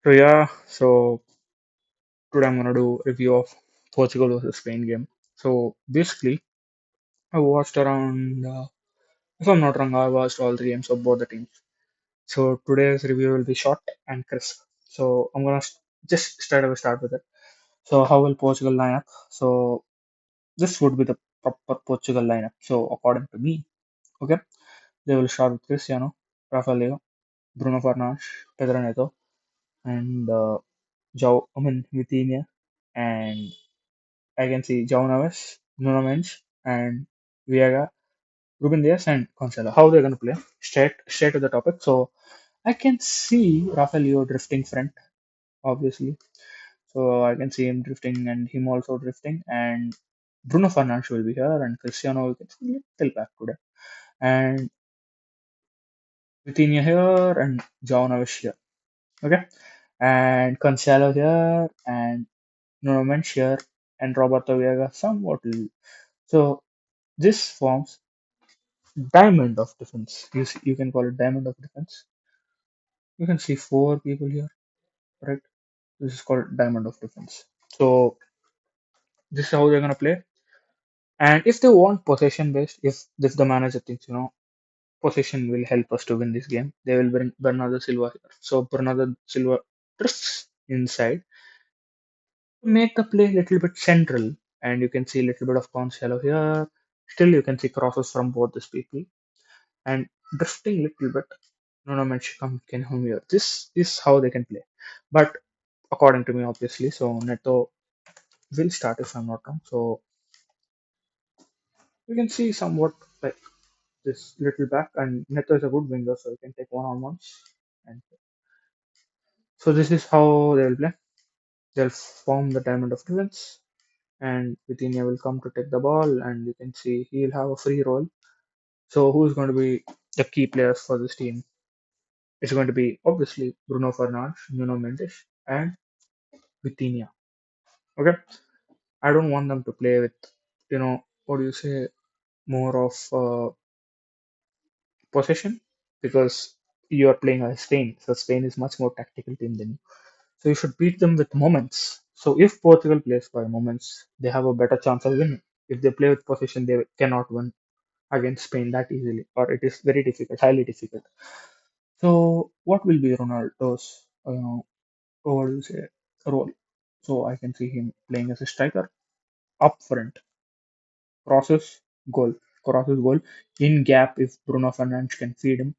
So today I'm gonna do review of Portugal versus Spain game. So basically, I watched around, if I'm not wrong, I watched all three games of both the teams. So today's review will be short and crisp. So I'm gonna just start with it. So how will Portugal line up? So this would be the proper Portugal lineup. So according to me, okay, they will start with Cristiano, Rafael, Bruno Fernandes, Pedro Neto, and Vitinha, and I can see João Neves, Nuno Mendes, and Viega, Ruben Dias, and Cancelo. How they're going to play? Straight to the topic. So I can see Rafael drifting front, obviously. So I can see him drifting and him also drifting, and Bruno Fernandes will be here, and Cristiano will get a little back today, and Vitinha here, and João Neves here. Okay, and Cancelo here, and Nuno Mendes here, and Roberto Viega somewhat. So this forms diamond of defense. You can call it diamond of defense. You can see four people here, right? This is called diamond of defense. So this is how they're gonna play. And if they want possession based, if the manager thinks possession will help us to win this game, they will bring Bernardo Silva here. So Bernardo Silva drifts inside, make the play a little bit central, and you can see a little bit of Cancelo here. Still, you can see crosses from both these people and drifting little bit. No, no, match can home here. This is how they can play. But according to me, obviously, so Neto will start if I'm not wrong. So you can see somewhat like this little back, and Neto is a good winger, so you can take one on ones. And so this is how they will play. They'll form the diamond of defense, and Vitinha will come to take the ball, and you can see he'll have a free role. So who's going to be the key players for this team? It's going to be obviously Bruno Fernandes, Nuno Mendes, and Vitinha. Okay, I don't want them to play with, what do you say, more of possession because you are playing against Spain. So Spain is much more tactical team than you. So you should beat them with moments. So if Portugal plays by moments, they have a better chance of winning. If they play with possession, they cannot win against Spain that easily, or it is very difficult, highly difficult. So what will be Ronaldo's, what do you say, role? So I can see him playing as a striker up front, crosses, goal, crosses, goal. In gap, if Bruno Fernandes can feed him,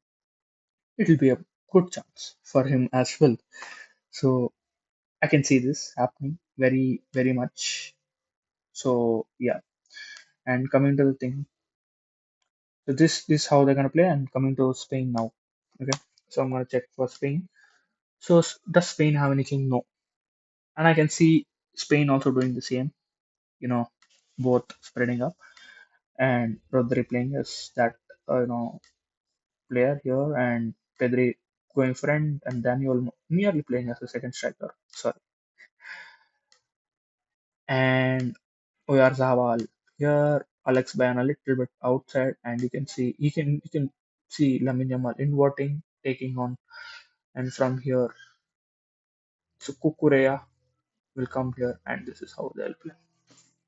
it will be a good chance for him as well. So I can see this happening very, very much. So yeah, and coming to the thing, so this is how they're gonna play. And coming to Spain now, okay. So I'm gonna check for Spain. So does Spain have anything? No, and I can see Spain also doing the same. You know, both spreading up and Rodri playing as that player here, and Pedri going front, and Daniel nearly playing as a second striker. Sorry, and Oyarzabal here, Alex Bayan a little bit outside, and you can see Lamine Yamal inverting, taking on, and from here, so Kukureya will come here, and this is how they'll play.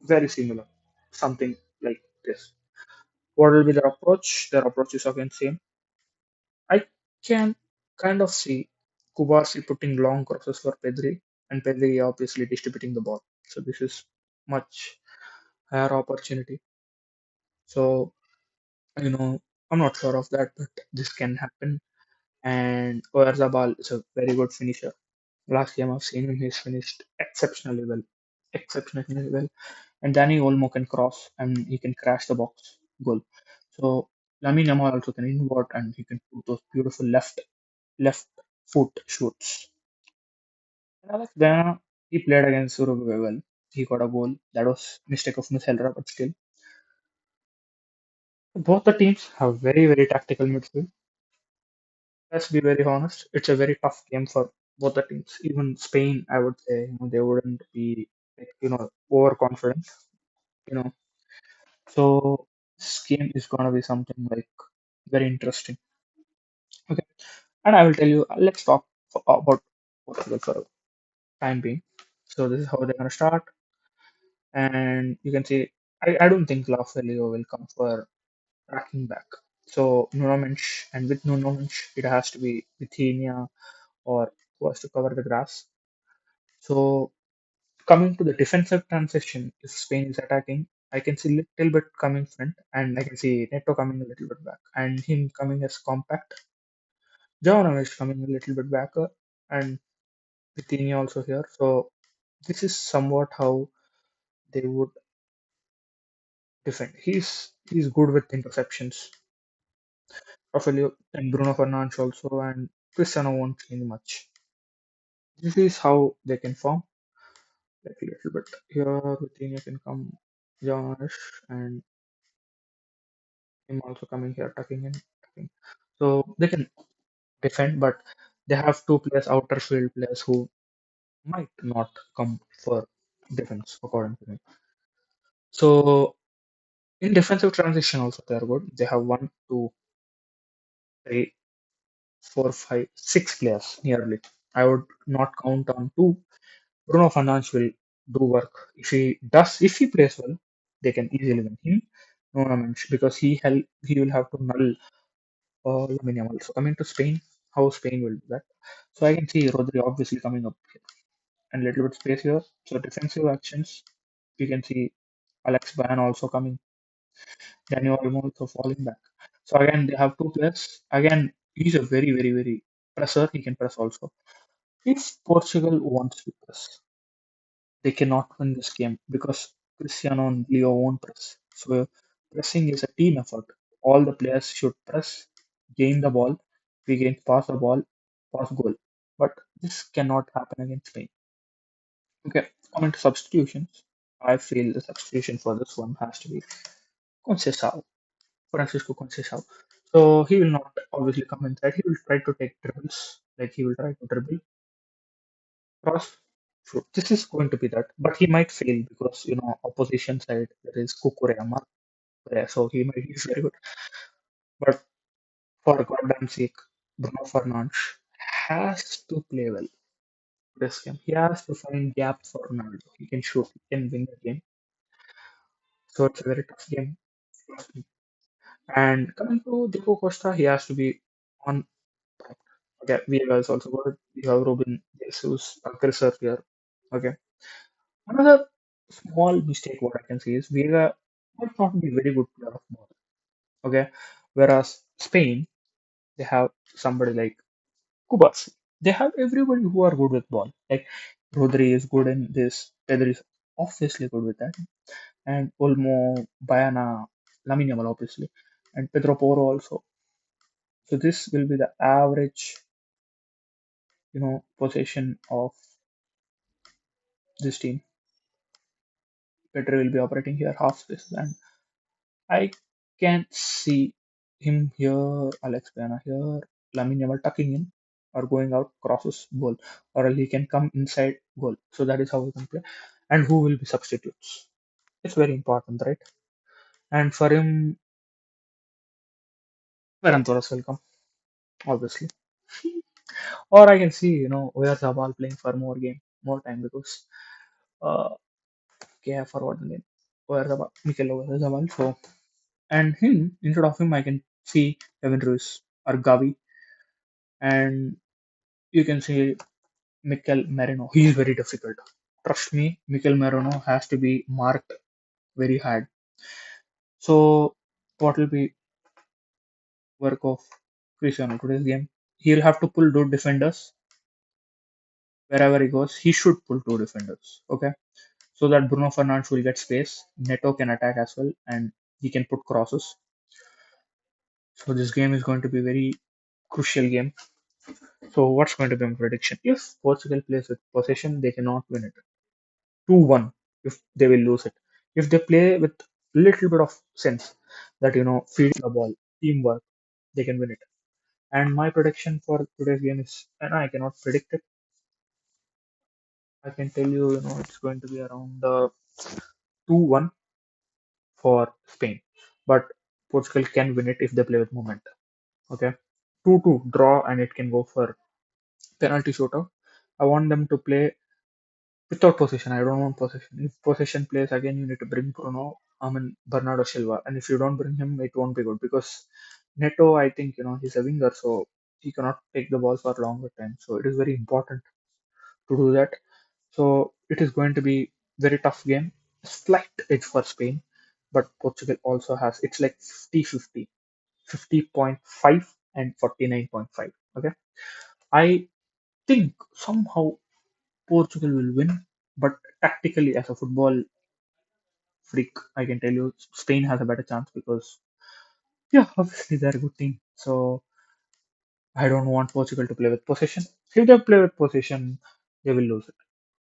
Very similar, something like this. What will be their approach? Their approach is again same. I can kind of see Kubasi putting long crosses for Pedri, and Pedri obviously distributing the ball. So this is much higher opportunity. So I'm not sure of that, but this can happen. And Oyarzabal is a very good finisher. Last game I've seen him, he's finished exceptionally well. And Danny Olmo can cross and he can crash the box goal. So Lamine Yamal also can invert and he can put those beautiful left foot shoots. And Alex Diana, he played against Uruguay well. He got a goal. That was mistake of Miss Helra, but still. Both the teams have very, very tactical midfield. Let's be very honest. It's a very tough game for both the teams. Even Spain, I would say, they wouldn't be like, overconfident. You know, so this game is gonna be something like very interesting. Okay, and I will tell you. Let's talk about Portugal for a time being. So this is how they're gonna start, and you can see I don't think Lafayette will come for tracking back. So Nuno Mensch, and with Nuno Mensch, it has to be Vitinha or who has to cover the grass. So coming to the defensive transition, if Spain is attacking, I can see little bit coming front, and I can see Neto coming a little bit back, and him coming as compact. Jovanovic coming a little bit back, and Vitinha also here. So this is somewhat how they would defend. He's good with interceptions. Rafael and Bruno Fernandes also, and Cristiano won't change much. This is how they can form. Like a little bit here, Vitinha can come, Josh, and him also coming here, tucking in, tucking. So they can defend, but they have two players, outer field players, who might not come for defense, according to me. So in defensive transition, also they are good. They have one, two, three, four, five, six players nearly. I would not count on two. Bruno Fernandes will do work. If he plays well, they can easily win him. No, no, no, because he will have to null Lamine Yamal. So coming to Spain, how Spain will do that. So I can see Rodri obviously coming up here and little bit space here. So defensive actions, you can see Alex Ban also coming, Daniel Olmo also falling back. So again, they have two players. Again, he's a very, very, very presser. He can press also. If Portugal wants to press, they cannot win this game because Cristiano and Leo won't press. So pressing is a team effort. All the players should press, gain the ball, regain, pass the ball, pass goal. But this cannot happen against Spain. Okay, coming to substitutions. I feel the substitution for this one has to be Conceição, Francisco Conceição. So he will not obviously come inside. He will try to take dribbles, like he will try to dribble cross. So this is going to be that, but he might fail because opposition side there is Kukureyama, so he's very good. But for goddamn sake, Bruno Fernandes has to play well this game. He has to find gaps for Ronaldo. He can shoot. He can win the game. So it's a very tough game. Trust me. And coming to Diego Costa, he has to be on top. Okay, Villa is also good. We have Ruben Jesus, aggressor here. Okay. Another small mistake what I can see is Vega might not be very good player of ball. Okay. Whereas Spain, they have somebody like Kubas. They have everybody who are good with ball. Like Rodri is good in this. Pedri is obviously good with that. And Olmo, Bayana, Lamine Yamal obviously. And Pedro Porro also. So this will be the average, possession of this team. Pedri will be operating here half space, and I can see him here, Alex Pena here, Lamine Yamal tucking in or going out, crosses goal, or he can come inside goal. So that is how we can play. And who will be substitutes? It's very important, right? And for him, Ferran Torres will come, obviously. Or I can see, where Zabal playing for more time because okay, I forgot the name. Where Zabal, Mikel Zabal. So and him instead of him, I can see Kevin Ruiz or Gavi, and you can see Mikel Merino. He is very difficult. Trust me, Mikel Merino has to be marked very hard. So, what will be work of Cristiano today's game? He'll have to pull two defenders wherever he goes. He should pull two defenders, okay? So that Bruno Fernandes will get space. Neto can attack as well, and he can put crosses. So this game is going to be very crucial game. So what's going to be my prediction? If Portugal plays with possession, they cannot win it. 2-1 if they will lose it. If they play with little bit of sense that feeding the ball, teamwork, they can win it. And my prediction for today's game is, and I cannot predict it. I can tell you, it's going to be around 2-1 for Spain, but Portugal can win it if they play with momentum. Okay, 2-2 draw, and it can go for penalty shootout. I want them to play without possession. I don't want possession. If possession plays again, you need to bring Bruno, I mean Bernardo Silva, and if you don't bring him, it won't be good because Neto, I think he's a winger, so he cannot take the ball for a longer time. So it is very important to do that. So it is going to be very tough game. Slight edge for Spain, but Portugal also has it's like 50-50, 50.5 and 49.5. Okay, I think somehow Portugal will win, but tactically as a football freak, I can tell you Spain has a better chance because yeah, obviously they're a good team. So I don't want Portugal to play with possession. If they play with possession, they will lose it.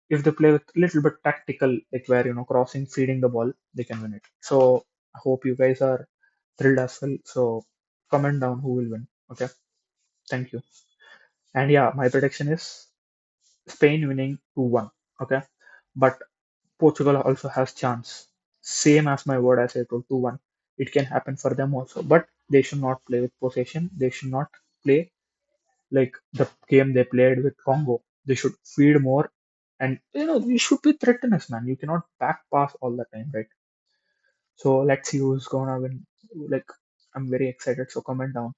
If they play with a little bit tactical, like where crossing, feeding the ball, they can win it. So I hope you guys are thrilled as well. So comment down who will win. Okay, thank you. And yeah, my prediction is Spain winning 2-1. Okay, but Portugal also has chance. Same as my word as I told 2-1. It can happen for them also, but they should not play with possession. They should not play like the game they played with Congo. They should feed more, and you should be threatenous, man. You cannot back pass all the time, right? So let's see who's gonna win. Like I'm very excited. So comment down.